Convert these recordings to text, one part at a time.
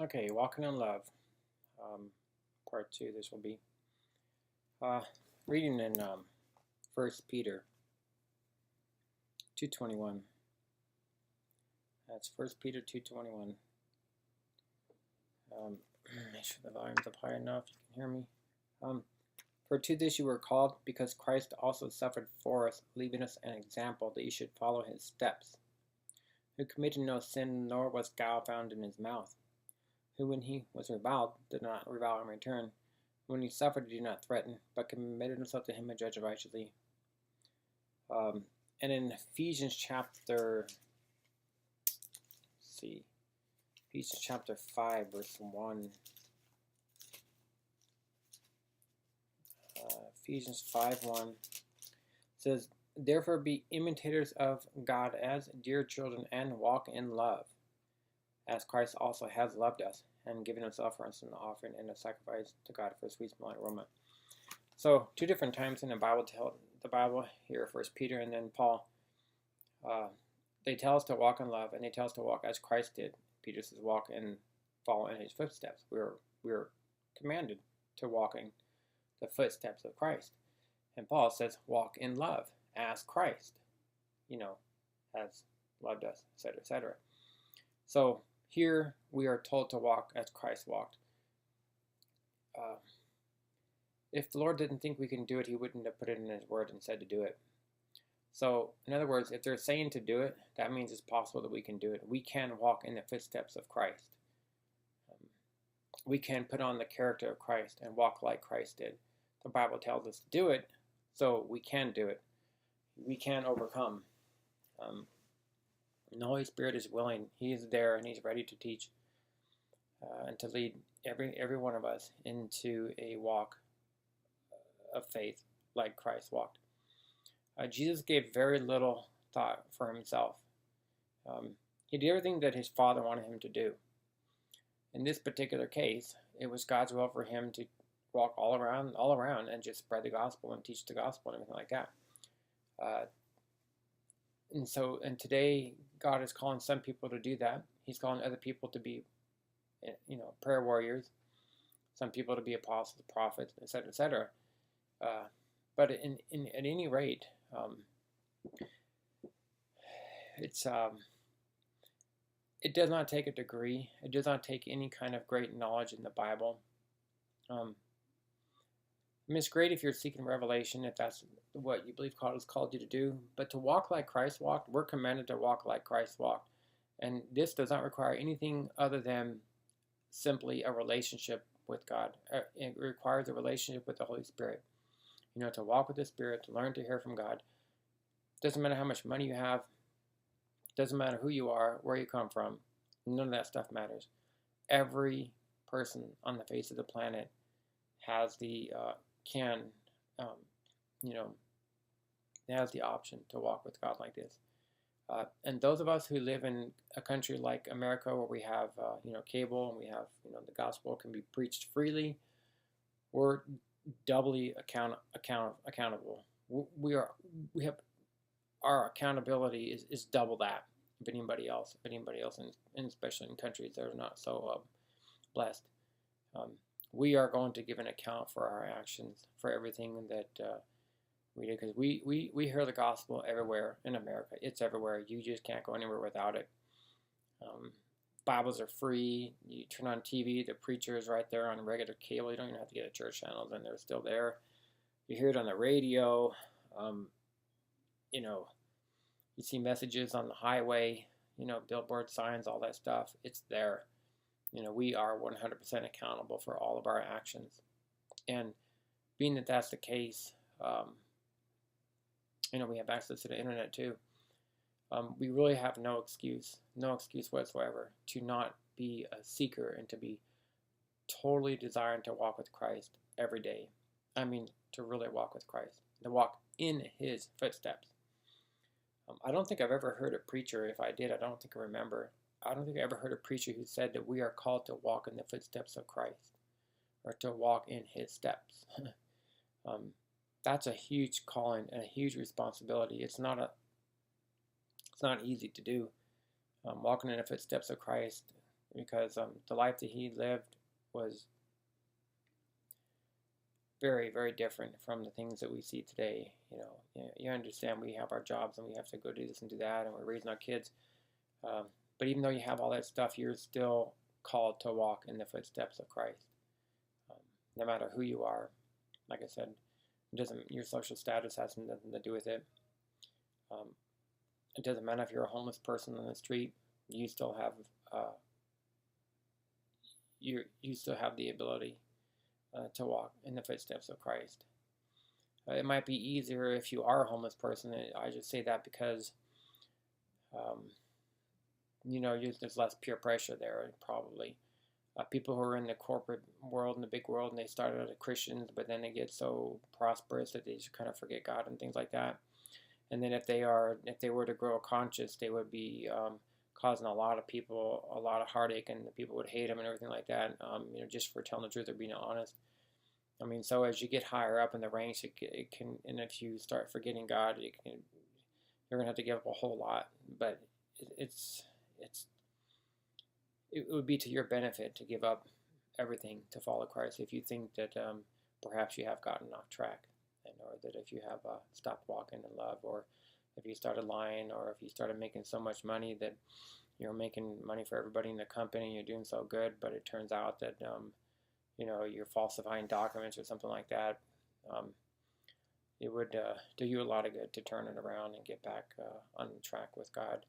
Okay, Walking in Love, part two. This will be uh, reading in 1 Peter 2:21. That's 1 Peter 2:21. Make sure the volume's up high enough. You can hear me. For to this you were called, because Christ also suffered for us, leaving us an example that you should follow his steps. Who committed no sin, nor was guile found in his mouth. Who, when he was reviled, did not revile in return. When he suffered, he did not threaten, but committed himself to him and judged righteously. And in Ephesians chapter 5, verse 1. Ephesians 5:1 says, "Therefore be imitators of God as dear children, and walk in love, as Christ also has loved us, and given himself for us an offering and a sacrifice to God for a sweet-smelling aroma." So, two different times in the Bible here, First Peter and then Paul, they tell us to walk in love, and they tell us to walk as Christ did. Peter says, "Walk and follow in his footsteps." We're commanded to walk in the footsteps of Christ. And Paul says, "Walk in love as Christ, has loved us," etc., etc. So here we are told to walk as Christ walked. If the Lord didn't think we can do it, he wouldn't have put it in his word and said to do it. So, in other words, if they're saying to do it, that means it's possible that we can do it. We can walk in the footsteps of Christ. We can put on the character of Christ and walk like Christ did. The Bible tells us to do it, so we can do it. We can overcome. The Holy Spirit is willing. He is there, and he's ready to teach and to lead every one of us into a walk of faith like Christ walked. Jesus gave very little thought for himself. He did everything that his Father wanted him to do. In this particular case, it was God's will for him to walk all around and just spread the gospel and teach the gospel and everything like that. And today, God is calling some people to do that. He's calling other people to be, prayer warriors. Some people to be apostles, prophets, etc., etc. But at any rate, it does not take a degree. It does not take any kind of great knowledge in the Bible. It's great if you're seeking revelation, if that's what you believe God has called you to do. But to walk like Christ walked, we're commanded to walk like Christ walked. And this does not require anything other than simply a relationship with God. It requires a relationship with the Holy Spirit. To walk with the Spirit, to learn to hear from God. Doesn't matter how much money you have. Doesn't matter who you are, where you come from. None of that stuff matters. Every person on the face of the planet has the has the option to walk with God like this. And those of us who live in a country like America, where we have cable and we have the gospel can be preached freely, we're doubly accountable. We have our accountability is double that of anybody else, and especially in countries that are not so blessed. We are going to give an account for our actions, for everything that we do, because we hear the gospel everywhere in America. It's everywhere. You just can't go anywhere without it. Bibles are free. You turn on TV, the preacher is right there on regular cable. You don't even have to get a church channel, and they're still there. You hear it on the radio. You see messages on the highway, billboard signs, all that stuff. It's there. We are 100% accountable for all of our actions. And being that that's the case, we have access to the internet too. We really have no excuse whatsoever to not be a seeker and to be totally desiring to walk with Christ every day. I mean, to really walk with Christ, to walk in his footsteps. I don't think I've ever heard a preacher, if I did, I don't think I remember. I don't think I ever heard a preacher who said that we are called to walk in the footsteps of Christ or to walk in his steps. That's a huge calling and a huge responsibility. It's not easy to do. Walking in the footsteps of Christ, because the life that he lived was very, very different from the things that we see today. You understand, we have our jobs and we have to go do this and do that, and we're raising our kids. But even though you have all that stuff, you're still called to walk in the footsteps of Christ. No matter who you are, like I said, your social status has nothing to do with it. It doesn't matter if you're a homeless person on the street. You still have you still have the ability to walk in the footsteps of Christ. It might be easier if you are a homeless person. I just say that because there's less peer pressure there, probably. People who are in the corporate world and the big world, and they started as Christians, but then they get so prosperous that they just kind of forget God and things like that. And then if they were to grow a conscience, they would be causing a lot of people a lot of heartache, and the people would hate them and everything like that. Just for telling the truth or being honest. So as you get higher up in the ranks, it can, and if you start forgetting God, you're gonna have to give up a whole lot. But it would be to your benefit to give up everything to follow Christ if you think that perhaps you have gotten off track, or that if you have stopped walking in love, or if you started lying, or if you started making so much money that you're making money for everybody in the company, you're doing so good, but it turns out that you're falsifying documents or something like that. It would do you a lot of good to turn it around and get back on track with God.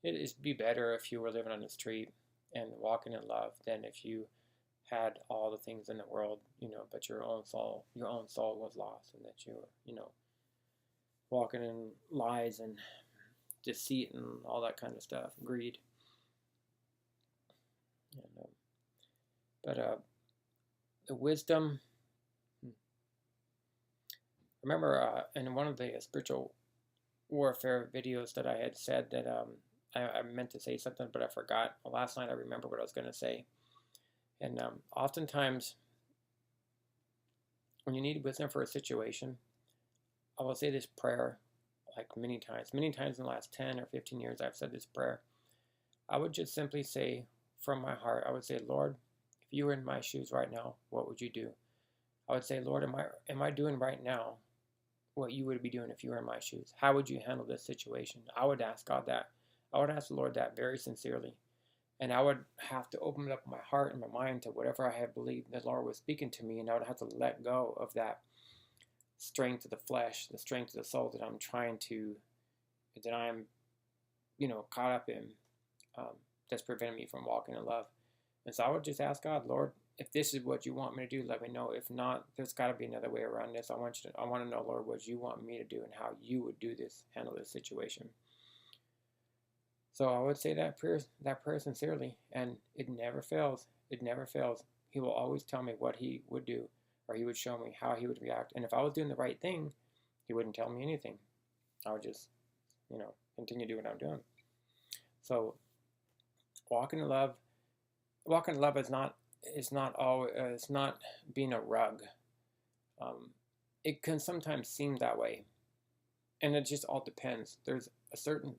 It would be better if you were living on the street and walking in love than if you had all the things in the world, but your own soul was lost, and that you were, walking in lies and deceit and all that kind of stuff, greed. But the wisdom. Remember, in one of the spiritual warfare videos that I had said that I meant to say something, but I forgot. Well, last night I remember what I was going to say. And oftentimes, when you need wisdom for a situation, I will say this prayer like many times. Many times in the last 10 or 15 years, I've said this prayer. I would just simply say from my heart, I would say, Lord, if you were in my shoes right now, what would you do? I would say, Lord, am I doing right now what you would be doing if you were in my shoes? How would you handle this situation? I would ask God that. I would ask the Lord that very sincerely. And I would have to open up my heart and my mind to whatever I had believed the Lord was speaking to me, and I would have to let go of that strength of the flesh, the strength of the soul that I'm caught up in, that's preventing me from walking in love. And so I would just ask God, Lord, if this is what you want me to do, let me know. If not, there's got to be another way around this. I want to know, Lord, what you want me to do and how you would do this, handle this situation. So I would say that prayer sincerely, and it never fails. It never fails. He will always tell me what he would do, or he would show me how he would react. And if I was doing the right thing, he wouldn't tell me anything. I would just, continue to do what I'm doing. So walking in love is not being a rug. It can sometimes seem that way, and it just all depends. There's a certain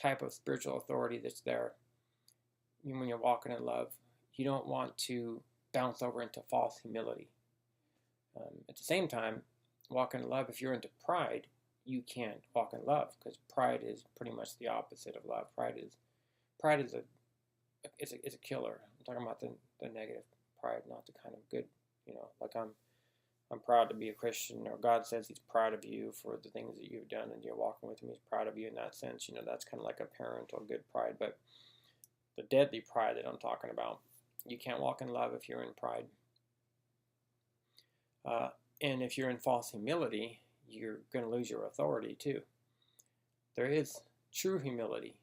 type of spiritual authority that's there. When you're walking in love, you don't want to bounce over into false humility. At the same time, walking in love, if you're into pride, you can't walk in love, because pride is pretty much the opposite of love. Pride is a killer. I'm talking about the negative pride, not the kind of good, like I'm proud to be a Christian, or God says he's proud of you for the things that you've done and you're walking with him. He's proud of you in that sense. That's kind of like a parental good pride. But the deadly pride that I'm talking about, you can't walk in love if you're in pride. And if you're in false humility, you're going to lose your authority too. There is true humility.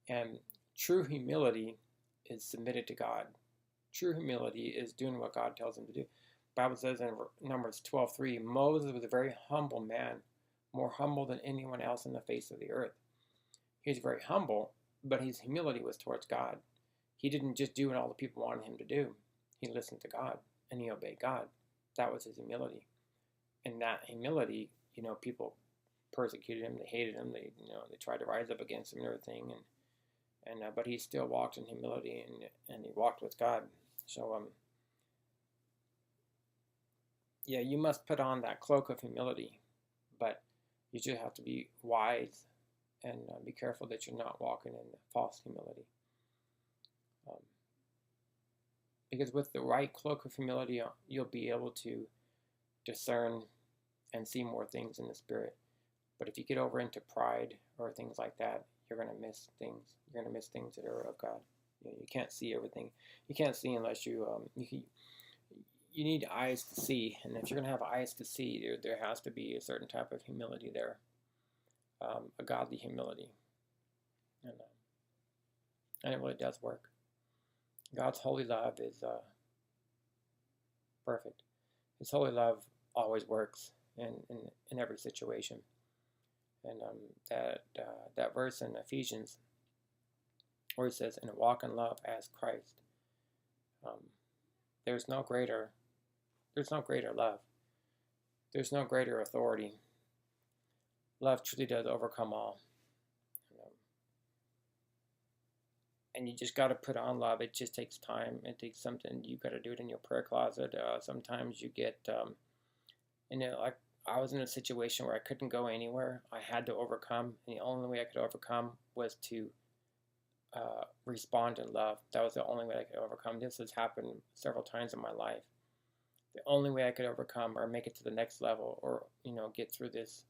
And true humility is submitted to God. True humility is doing what God tells him to do. The Bible says in Numbers 12:3, Moses was a very humble man, more humble than anyone else on the face of the earth. He was very humble, but his humility was towards God. He didn't just do what all the people wanted him to do. He listened to God, and he obeyed God. That was his humility. And that humility, people persecuted him, they hated him, they tried to rise up against him and everything. and but he still walked in humility, and he walked with God. So yeah, you must put on that cloak of humility, but you just have to be wise and be careful that you're not walking in false humility. Because with the right cloak of humility, you'll be able to discern and see more things in the Spirit. But if you get over into pride or things like that, you're going to miss things. You're going to miss things that are of God. You can't see everything. You can't see unless you need eyes to see. And if you're going to have eyes to see, there has to be a certain type of humility there, a godly humility. And it really does work. God's holy love is perfect. His holy love always works in every situation. And that verse in Ephesians, where it says, "And walk in love as Christ." There's no greater love. There's no greater authority. Love truly does overcome all. And you just got to put on love. It just takes time. It takes something. You got to do it in your prayer closet. Sometimes you get, like I was in a situation where I couldn't go anywhere. I had to overcome, and the only way I could overcome was to respond in love. That was the only way I could overcome. This has happened several times in my life. The only way I could overcome or make it to the next level, or get through this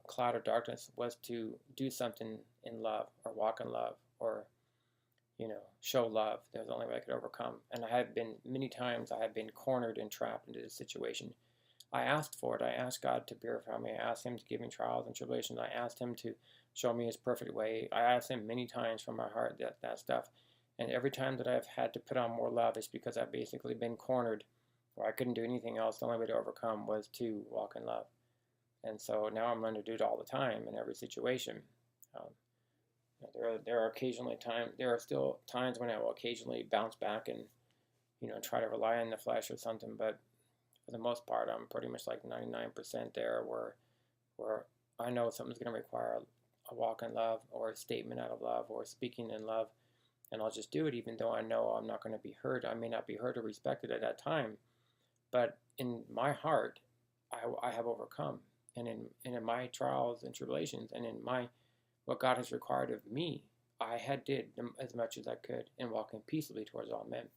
cloud of darkness, was to do something in love, or walk in love, or show love. That was the only way I could overcome. And many times I have been cornered and trapped into this situation. I asked for it. I asked God to purify me. I asked him to give me trials and tribulations. I asked him to show me his perfect way. I asked him many times from my heart that stuff. And every time that I've had to put on more love, it's because I've basically been cornered, where I couldn't do anything else. The only way to overcome was to walk in love. And so now I'm learning to do it all the time in every situation. There are still times when I will occasionally bounce back and try to rely on the flesh or something, but for the most part I'm pretty much like 99% there, where I know something's going to require a walk in love, or a statement out of love, or speaking in love, and I'll just do it, even though I know I'm not going to be heard. I may not be heard or respected at that time, but in my heart I have overcome, and in my trials and tribulations, and in what God has required of me, I had did as much as I could in walking peaceably towards all men.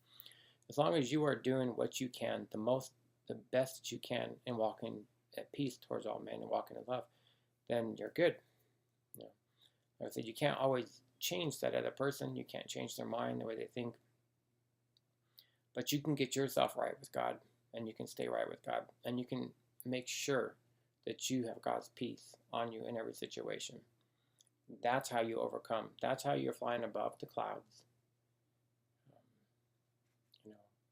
As long as you are doing what you can, the best that you can, in walking at peace towards all men and walking in love, then you're good. Like I said, you can't always change that other person. You can't change their mind, the way they think. But you can get yourself right with God, and you can stay right with God, and you can make sure that you have God's peace on you in every situation. That's how you overcome. That's how you're flying above the clouds.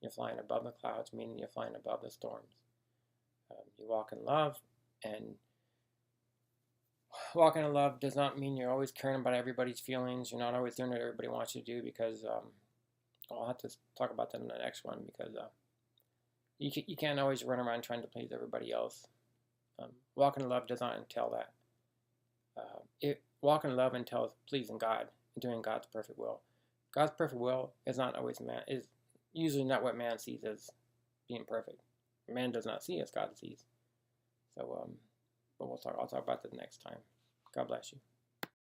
You're flying above the clouds, meaning you're flying above the storms. You walk in love, and walking in love does not mean you're always caring about everybody's feelings. You're not always doing what everybody wants you to do, because I'll have to talk about that in the next one, because you can't always run around trying to please everybody else. Walking in love does not entail that. Walking in love entails pleasing God and doing God's perfect will. God's perfect will is usually not what man sees as being perfect. Man does not see as God sees. So, but I'll talk about that next time. God bless you.